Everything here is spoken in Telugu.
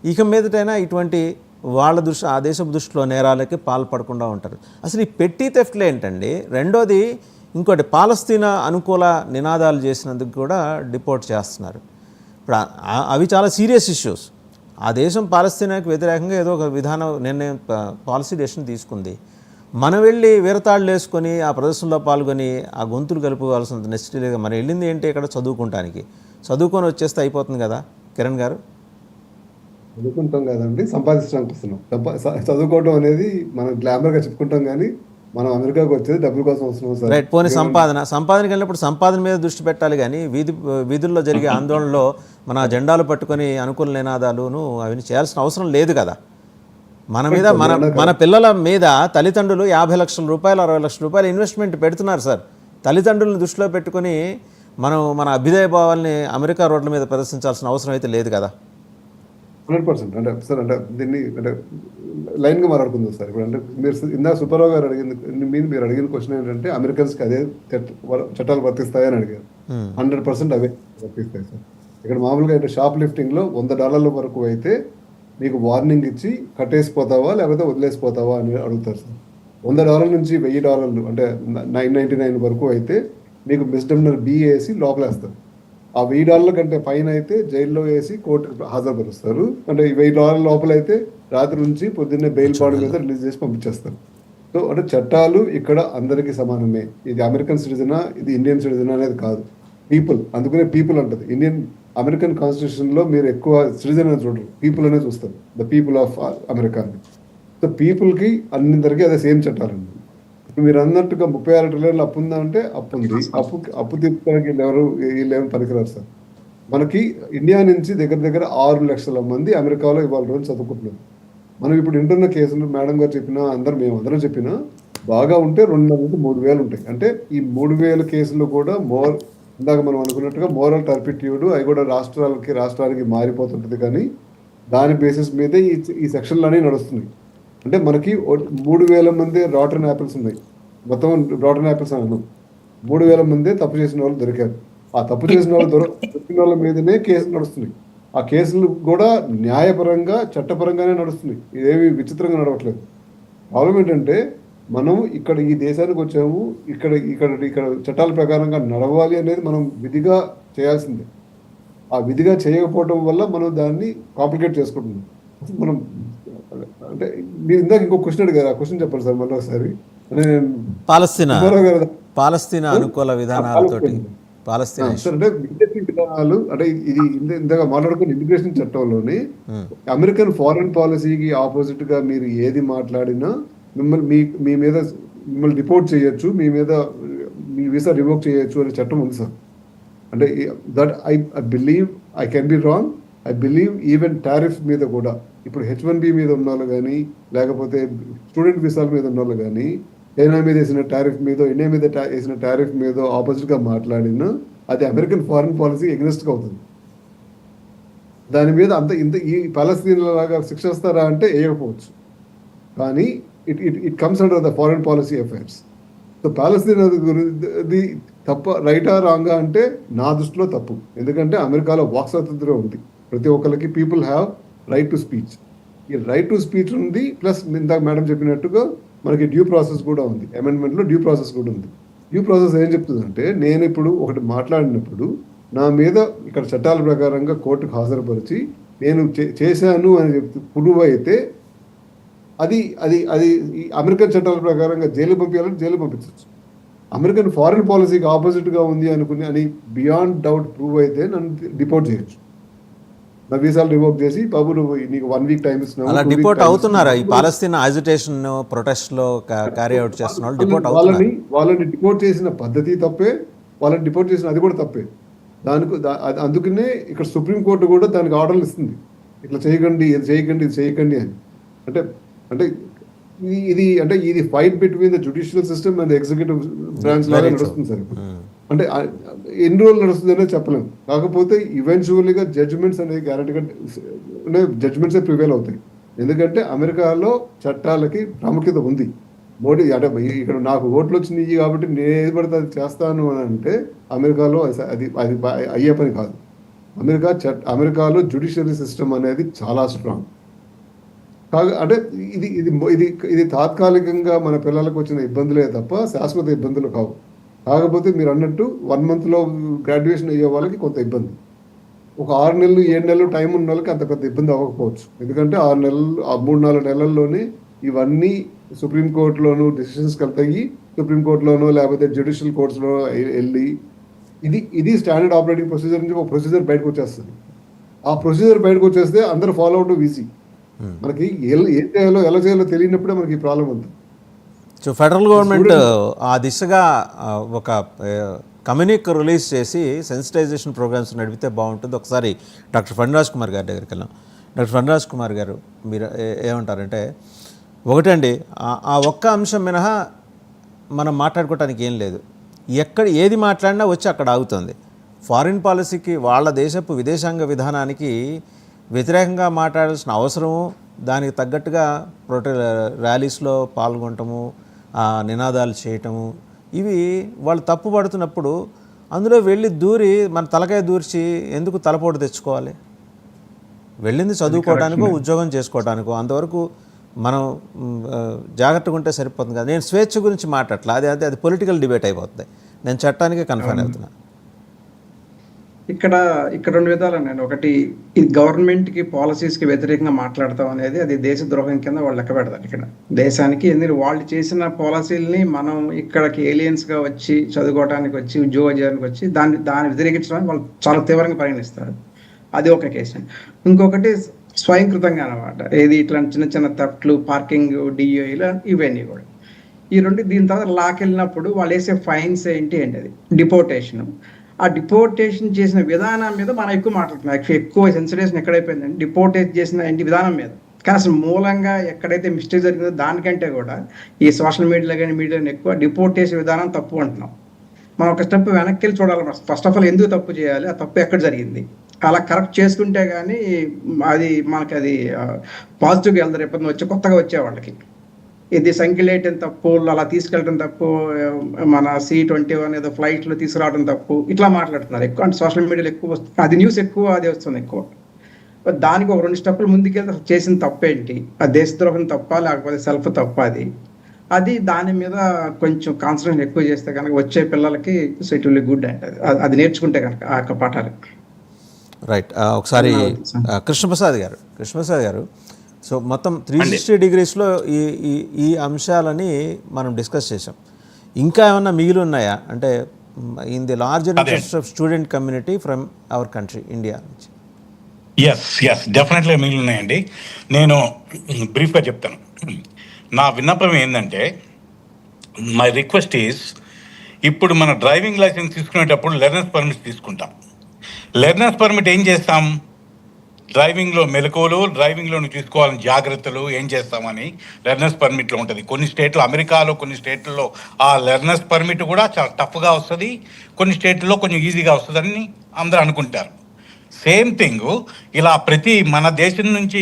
ఇక మీదటైనా ఇటువంటి వాళ్ళ ఆ దేశపు దృష్టిలో నేరాలకి పాల్పడకుండా ఉంటారు. అసలు ఈ పెట్టి థెఫ్ట్లు ఏంటండి? రెండోది ఇంకోటి, పాలస్తీనా అనుకూల నినాదాలు చేసినందుకు కూడా డిపోర్ట్ చేస్తున్నారు. ఇప్పుడు అవి చాలా సీరియస్ ఇష్యూస్. ఆ దేశం పాలస్తీనాకి వ్యతిరేకంగా ఏదో ఒక నిర్ణయం పాలసీ డెసిషన్ తీసుకుంది. మనం వెళ్ళి వీరతాళ్ళు వేసుకొని ఆ ప్రదర్శనలో పాల్గొని ఆ గొంతులు కలుపుకోవాల్సినంత నెసిటీ లేదు. మనం వెళ్ళింది ఏంటి ఇక్కడ? చదువుకుంటానికి. చదువుకొని వచ్చేస్తే అయిపోతుంది కదా కిరణ్ గారు? చదువుకుంటాం కదండి, సంపాదించడానికి వస్తున్నాం. చదువుకోవడం అనేది మనం గ్లామర్గా చెప్పుకుంటాం, కానీ మనం అమెరికాకు వచ్చేది డబ్బుల కోసం వస్తున్నాం సార్. రైట్. పోనీ సంపాదనకి వెళ్ళినప్పుడు సంపాదన మీద దృష్టి పెట్టాలి, కానీ వీధుల్లో జరిగే ఆందోళనలో మన జెండాలు పట్టుకొని అనుకూల నినాదాలును అవన్నీ చేయాల్సిన అవసరం లేదు కదా. మన పిల్లల మీద తల్లిదండ్రులు 50 లక్షల రూపాయలు 60 లక్షల రూపాయలు ఇన్వెస్ట్మెంట్ పెడుతున్నారు సార్. తల్లిదండ్రులను దృష్టిలో పెట్టుకుని మన అభ్యుదయ భావాల్ని అమెరికా రోడ్ల మీద ప్రదర్శించాల్సిన అవసరం అయితే లేదు కదా. 100%. అంటే సార్, అంటే దీన్ని అంటే లైన్గా మాట్లాడుకుందాం సార్. ఇప్పుడు అంటే మీరు ఇందాక సుబ్బారావు గారు మీరు అడిగిన క్వశ్చన్ ఏంటంటే అమెరికన్స్కి అదే చట్టాలు వర్తిస్తాయని అడిగారు. 100% అవే వర్తిస్తాయి సార్. ఇక్కడ మామూలుగా అయితే షాప్ లిఫ్టింగ్లో $100 వరకు అయితే మీకు వార్నింగ్ ఇచ్చి కట్టేసిపోతావా లేకపోతే వదిలేసిపోతావా అని అడుగుతారు సార్. $100 నుంచి $1000 అంటే $999 వరకు అయితే మీకు మిస్డెమినర్ B వేసి లోపలేస్తారు. ఆ $1000 కంటే పైన అయితే జైల్లో వేసి కోర్టుకు హాజరుపరుస్తారు. అంటే $1000 లోపల అయితే రాత్రి నుంచి పొద్దున్నే బెయిల్ బాండ్ మీద రిలీజ్ చేసి పంపించేస్తారు. సో అంటే చట్టాలు ఇక్కడ అందరికీ సమానమే. ఇది అమెరికన్ సిటిజనా, ఇది ఇండియన్ సిటిజనా అనేది కాదు, పీపుల్. అందుకనే పీపుల్ అంటది. అమెరికన్ కాన్స్టిట్యూషన్లో మీరు ఎక్కువ సిటిజన్ అని చూడరు, పీపుల్ అనే చూస్తారు. The people of America. So పీపుల్కి అందరికీ అదే సేమ్ చట్టాలండి. మీరు అన్నట్టుగా 36 ట్రిలియన్ల అప్పు ఉందంటే అప్పు ఉంది. అప్పు తీర్చడానికి వీళ్ళేమో పనికిరారు సార్. మనకి ఇండియా నుంచి దగ్గర 6 లక్షల మంది అమెరికాలో ఇవాళ రోజు చదువుకుంటున్నారు. మనం ఇప్పుడు వింటున్న కేసులు మేడం గారు చెప్పినా, మేమందరం చెప్పినా బాగా ఉంటే 2,000-3,000 ఉంటాయి. అంటే ఈ 3,000 కేసులు కూడా ఇందాక మనం అనుకున్నట్టుగా మోరల్ టర్పిట్యూడ్ అవి కూడా రాష్ట్రానికి మారిపోతుంటుంది. కానీ దాని బేసిస్ మీదే ఈ సెక్షన్లు అనేవి నడుస్తున్నాయి. అంటే మనకి 3,000 మంది రాటన్ యాపిల్స్ ఉన్నాయి. మొత్తం రాటన్ యాపిల్స్ అన్నాను. 3,000 మంది తప్పు చేసిన వాళ్ళు దొరికారు. ఆ తప్పు చేసిన వాళ్ళ మీదనే కేసులు నడుస్తున్నాయి. ఆ కేసులు కూడా న్యాయపరంగా చట్టపరంగానే నడుస్తున్నాయి. ఇదేమి విచిత్రంగా నడవట్లేదు. ప్రాబ్లం ఏంటంటే మనం ఈ దేశానికి వచ్చాము, ఇక్కడ చట్టాల ప్రకారంగా నడవాలి అనేది మనం విధిగా చేయాల్సిందే. ఆ విధిగా చేయకపోవడం వల్ల మనం దాన్ని కాంప్లికేట్ చేసుకుంటున్నాం. మనం అంటే మీరు ఇందాక ఇంకో క్వశ్చన్ అడిగారు, ఆ క్వశ్చన్ చెప్పండి సార్ మళ్ళీ ఒకసారి. పాలస్తీనా అనుకూల విధానాలతోటి అంటే విదేశీ విధానాలు అంటే ఇది ఇందాక మాట్లాడుకున్న ఇమిగ్రేషన్ చట్టంలోని అమెరికన్ ఫారెన్ పాలసీకి ఆపోజిట్ గా మీరు ఏది మాట్లాడినా మిమ్మల్ని డిపోర్ట్ చేయొచ్చు, మీ వీసా రివోక్ చేయొచ్చు అనే చట్టం ఉంది సార్. అంటే that I believe, I can be wrong, I believe even tariff మీద కూడా ఇప్పుడు H1B మీద ఉన్న వాళ్ళు కానీ లేకపోతే స్టూడెంట్ వీసాల మీద ఉన్న వాళ్ళు కానీ చైనా మీద వేసిన టారిఫ్ మీద, ఇండియా మీద వేసిన టారిఫ్ మీద ఆపోజిట్గా మాట్లాడినా అది అమెరికన్ ఫారెన్ పాలసీ ఎగ్నెస్ట్గా అవుతుంది. దాని మీద ఈ పాలస్తీన్ల లాగా శిక్షిస్తారా అంటే వేయకపోవచ్చు, కానీ it comes under the foreign policy affairs. So Palestine గురించి తప్ప రైటా రాంగా అంటే నా దృష్టిలో తప్పు. ఎందుకంటే అమెరికాలో వాక్ స్వాతంత్ర్యం ఉంది, ప్రతి ఒక్కరికి people have right to speech. ఈ రైట్ టు స్పీచ్ ఉంది, ప్లస్ ఇందాక మేడం చెప్పినట్టుగా మనకి డ్యూ ప్రాసెస్ కూడా ఉంది. అమెండ్మెంట్లో డ్యూ ప్రాసెస్ కూడా ఉంది. డ్యూ ప్రాసెస్ ఏం చెప్తుందంటే నేను ఇప్పుడు ఒకటి మాట్లాడినప్పుడు నా మీద ఇక్కడ చట్టాల ప్రకారంగా కోర్టుకు హాజరుపరిచి నేను చేశాను అని చెప్తే ప్రూవ్ అయితే అది అది అది అమెరికన్ చట్టాల ప్రకారంగా జైలు పంపించాలని జైలు పంపించవచ్చు. అమెరికన్ ఫారిన్ పాలసీకి ఆపోజిట్గా ఉంది అని బియాండ్ డౌట్ ప్రూవ్ అయితే నన్ను డిపోర్ట్ చేయొచ్చు. నా వీసాలు రివోక్ చేసి బాబు నువ్వు నీకు 1 వీక్ టైం ఇస్తున్నావు. అలా డిపోర్ట్ అవుతున్నారా ఈ పాలస్తీనా అజిటేషన్ ప్రొటెస్ట్ లో క్యారీ అవుట్ చేస్తున్న వాళ్ళు? డిపోర్ట్ అవుతున్నారు. వాళ్ళని డిపోర్ట్ చేసిన పద్ధతి తప్పే, వాళ్ళని డిపోర్ట్ చేసిన అది కూడా తప్పే. అందుకనే ఇక్కడ సుప్రీంకోర్టు కూడా దానికి ఆర్డర్లు ఇస్తుంది, ఇట్లా చేయకండి, ఇది చేయకండి, ఇది చేయకండి అని. అంటే ఇది fight between the judicial system and executive branch లాగా నడుస్తుంది సార్. అంటే ఎన్ని రోజులు నడుస్తుందనే చెప్పలేము. కాకపోతే ఈవెన్చువల్గా జడ్జిమెంట్స్ అనేవి గ్యారెంటీగా జడ్జిమెంట్సే ప్రివేల్ అవుతాయి. ఎందుకంటే అమెరికాలో చట్టాలకి ప్రాముఖ్యత ఉంది. మోడీ అంటే ఇక్కడ నాకు ఓట్లు వచ్చినాయి కాబట్టి నేను ఏది పడితే అది చేస్తాను అని అంటే అమెరికాలో అది అయ్యే పని కాదు. అమెరికాలో జ్యుడిషియరీ సిస్టమ్ అనేది చాలా స్ట్రాంగ్. అంటే ఇది ఇది ఇది ఇది తాత్కాలికంగా మన పిల్లలకు వచ్చిన ఇబ్బందులే తప్ప శాశ్వత ఇబ్బందులు కావు. కాకపోతే మీరు అన్నట్టు 1 monthలో గ్రాడ్యుయేషన్ అయ్యే వాళ్ళకి కొంత ఇబ్బంది, ఒక 6 నెలలు 7 నెలలు టైం ఉన్న వాళ్ళకి అంత పెద్ద ఇబ్బంది అవ్వకపోవచ్చు. ఎందుకంటే 6 నెలలు 3-4 నెలల్లోనే ఇవన్నీ సుప్రీంకోర్టులోనూ డిసిషన్స్కి వెళ్తాయి, సుప్రీంకోర్టులోనూ లేకపోతే జ్యుడిషియల్ కోర్ట్స్లో వెళ్ళి ఇది స్టాండర్డ్ ఆపరేటింగ్ ప్రొసీజర్ నుంచి ఒక ప్రొసీజర్ బయటకు వచ్చేస్తుంది. ఆ ప్రొసీజర్ బయటకు వచ్చేస్తే అందరూ ఫాలో అవడం ఈజీ. మనకి ఏం చేయాలో ఎలా చేయాలో తెలియనప్పుడే మనకి ఈ ప్రాబ్లం ఉంది. సో ఫెడరల్ గవర్నమెంట్ ఆ దిశగా ఒక కమ్యూనిక్ రిలీజ్ చేసి సెన్సిటైజేషన్ ప్రోగ్రామ్స్ నడిపితే బాగుంటుంది. ఒకసారి డాక్టర్ ఫణిరాజ్ కుమార్ గారి దగ్గరికి వెళ్ళాం. డాక్టర్ ఫణిరాజ్ కుమార్ గారు, మీరు ఏమంటారంటే, ఒకటండి, ఆ ఒక్క అంశం మినహా మనం మాట్లాడుకోవటానికి ఏం లేదు. ఏది మాట్లాడినా వచ్చి అక్కడ ఆగుతుంది. ఫారిన్ పాలసీకి, వాళ్ళ దేశపు విదేశాంగ విధానానికి వ్యతిరేకంగా మాట్లాడాల్సిన అవసరము, దానికి తగ్గట్టుగా ర్యాలీస్లో పాల్గొనటము, నినాదాలు చేయటము, ఇవి వాళ్ళు తప్పు పడుతున్నప్పుడు అందులో వెళ్ళి దూరి మన తలకాయ దూర్చి ఎందుకు తలపోటు తెచ్చుకోవాలి? వెళ్ళింది చదువుకోవడానికో ఉద్యోగం చేసుకోవడానికో, అంతవరకు మనం జాగ్రత్తగా ఉంటే సరిపోతుంది కదా. నేను స్వేచ్ఛ గురించి మాట్లాడట్లా, అది పొలిటికల్ డిబేట్ అయిపోతుంది. నేను చట్టానికే కన్ఫర్మ్ అవుతున్నా. ఇక్కడ 2 విధాలు నేను, ఒకటి ఈ గవర్నమెంట్కి పాలసీస్కి వ్యతిరేకంగా మాట్లాడతాం అనేది అది దేశద్రోహం కింద వాళ్ళు లెక్క పెడతారు. ఇక్కడ దేశానికి ఎందుకంటే వాళ్ళు చేసిన పాలసీలని మనం ఇక్కడికి ఏలియన్స్గా వచ్చి చదువుకోవడానికి వచ్చి ఉద్యోగానికి వచ్చి దాన్ని వ్యతిరేకించడానికి వాళ్ళు చాలా తీవ్రంగా పరిగణిస్తారు. అది ఒక కేసు. ఇంకొకటి స్వయంకృతంగా అనమాట, ఏది ఇట్లాంటి చిన్న చిన్న థెఫ్ట్లు, పార్కింగ్, డిఓఈలు, ఇవన్నీ కూడా. ఈ 2 దీని తర్వాత లాకి వెళ్ళినప్పుడు వాళ్ళు వేసే ఫైన్స్ ఏంటి అది డిపోర్టేషన్. ఆ డిపోర్టేషన్ చేసిన విధానం మీద మనం ఎక్కువ మాట్లాడుతున్నాం. ఎక్కువ సెన్సిటైజేషన్ ఎక్కడైపోయిందంటే డిపోర్టేట్ చేసిన విధానం మీద. కానీ అసలు మూలంగా ఎక్కడైతే మిస్టేక్ జరిగిందో దానికంటే కూడా ఈ సోషల్ మీడియాలో కానీ మీడియాలో ఎక్కువ డిపోర్టేషన్ విధానం తప్పు అంటున్నాం. మనం ఒక స్టెప్ వెనక్కి వెళ్ళి చూడాలి. ఫస్ట్ ఆఫ్ ఆల్ ఎందుకు తప్పు చేయాలి, ఆ తప్పు ఎక్కడ జరిగింది, అలా కరెక్ట్ చేసుకుంటే కానీ మనకి అది పాజిటివ్గా వెళ్తారు. ఎప్పుడు వచ్చి కొత్తగా వచ్చే వాళ్ళకి ఇది సంఖ్యలేయటం తప్పు, అలా తీసుకెళ్ళటం తప్పు, మన C21 ఏదో ఫ్లైట్లో తీసుకురావడం తప్పు, ఇట్లా మాట్లాడుతున్నారు ఎక్కువ. అంటే సోషల్ మీడియాలో ఎక్కువ వస్తుంది, అది న్యూస్ ఎక్కువ, అది వస్తుంది ఎక్కువ. దానికి ఒక 2 స్టెప్పులు ముందుకెళ్తే చేసిన తప్పేంటి, ఆ దేశద్రోహం తప్ప లేకపోతే సెల్ఫ్ తప్ప, అది దాని మీద కొంచెం కాన్సన్ట్రేషన్ ఎక్కువ చేస్తే కనుక వచ్చే పిల్లలకి ఇట్ విల్ బి గుడ్ అంటే అది నేర్చుకుంటే కనుక ఆ యొక్క పాఠాలు. రైట్. ఒకసారి కృష్ణప్రసాద్ గారు, సో మొత్తం 360 degreesలో ఈ అంశాలని మనం డిస్కస్ చేసాం. ఇంకా ఏమన్నా మిగిలి ఉన్నాయా అంటే in the larger interest of student community from our country India నుంచి? ఎస్ డెఫినెట్లీ మిగిలి ఉన్నాయండి. నేను బ్రీఫ్గా చెప్తాను. నా విన్నపం ఏంటంటే, మై రిక్వెస్ట్ ఈజ్, ఇప్పుడు మన డ్రైవింగ్ లైసెన్స్ తీసుకునేటప్పుడు లెర్నర్స్ పర్మిట్ తీసుకుంటాం. లెర్నర్స్ పర్మిట్ ఏం చేస్తాం, డ్రైవింగ్లో మెలకువలు, డ్రైవింగ్లో తీసుకోవాలని జాగ్రత్తలు ఏం చేస్తామని లెర్నర్స్ పర్మిట్లో ఉంటుంది. కొన్ని స్టేట్లో, అమెరికాలో కొన్ని స్టేట్లలో ఆ లెర్నర్స్ పర్మిట్ కూడా చాలా టఫ్గా వస్తుంది, కొన్ని స్టేట్లో కొంచెం ఈజీగా వస్తుందని అందరూ అనుకుంటారు. సేమ్ థింగ్ ఇలా ప్రతి మన దేశం నుంచి